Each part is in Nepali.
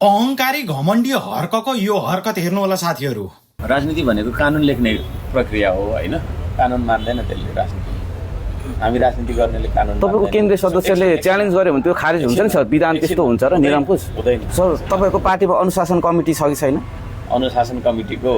अहंकारी घमण्डी हर्कको यो हरकत हेर्नु होला साथीहरू। राजनीति भनेको कानुन लेख्ने प्रक्रिया हो हैन। कानुन मान्दैन त्यसले राजनीति। हामी राजनीति गर्नेले कानुन तपाईको केन्द्रीय सदस्यले च्यालेन्ज गर्यो भने त्यो खारिज हुन्छ नि सर। विधान त्यस्तो हुन्छ र निरङ्कुश हुँदैन। सर तपाईको पार्टीमा अनुशासन कमिटी छ कि छैन? अनुशासन कमिटीको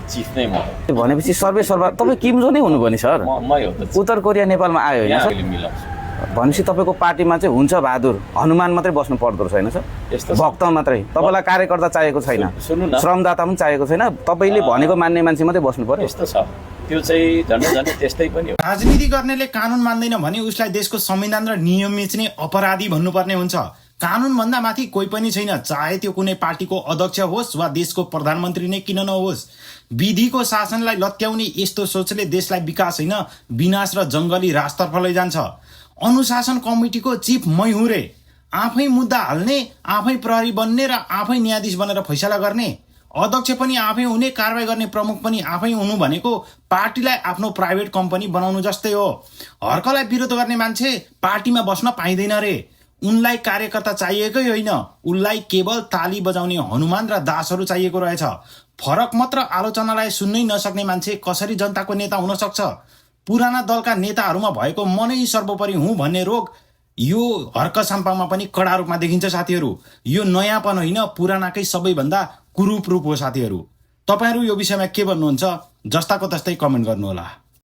चिफ नै म हो। भनेपछि सर्वे सर्वा तपाई किमजो नै हुनुभयो नि सर। मै हो त। उत्तर कोरिया नेपालमा आयो हैन सर? मिलाउँछु। भनेपछि तपाईको पार्टीमा चाहिँ हुन्छ बहादुर हनुमान मात्रै बस्नु पर्दो रहेछ हैन सर? यस्तो भक्त मात्रै। तपाईलाई कार्यकर्ता चाहिएको छैन, सुन्नु न, श्रमदाता पनि चाहिएको छैन। तपाईले भनेको मान्ने मान्छे मात्रै बस्नु पर्यो। यस्तो छ। त्यो चाहिँ झन्डै त्यस्तै पनि हो। राजनीति गर्नेले कानुन मान्दैन भने उसलाई देशको संविधान र नियम मिच्ने अपराधी भन्नुपर्ने हुन्छ। कानुन भन्दा माथि कोही पनि छैन, चाहे त्यो कुनै पार्टीको अध्यक्ष होस् वा देशको प्रधानमन्त्री नै किन नहोस्। विधिको शासनलाई लत्याउने यस्तो सोचले देशलाई विकास होइन विनाश र जङ्गली राजतर्फ लैजान्छ। अनुशासन कमिटीको चिफ मै हुँ रे। आफै मुद्दा हाल्ने, आफै प्रहरी बन्ने र आफै न्यायाधीश बनेर फैसला गर्ने। अध्यक्ष पनि आफै हुने, कारबाही गर्ने प्रमुख पनि आफै हुनु भनेको पार्टीलाई आफ्नो प्राइभेट कम्पनी बनाउनु जस्तै हो। हर्कलाई विरोध गर्ने मान्छे पार्टीमा बस्न पाइँदैन रे। उनलाई कार्यकर्ता चाहिएकै होइन, उनलाई केवल ताली बजाउने हनुमान र दासहरू चाहिएको रहेछ। फरक मात्र आलोचनालाई सुन्नै नसक्ने मान्छे कसरी जनताको नेता हुन सक्छ? पुराना दलका नेताहरूमा भएको मनै सर्वोपरि हुँ भन्ने रोग यो हर्क साम्पामा पनि कडा रूपमा देखिन्छ साथीहरू। यो नयाँपन होइन, पुरानाकै सबैभन्दा कुरूप रूप हो साथीहरू। तपाईहरू यो विषयमा के भन्नुहुन्छ? जस्ताको तस्तै कमेन्ट गर्नुहोला।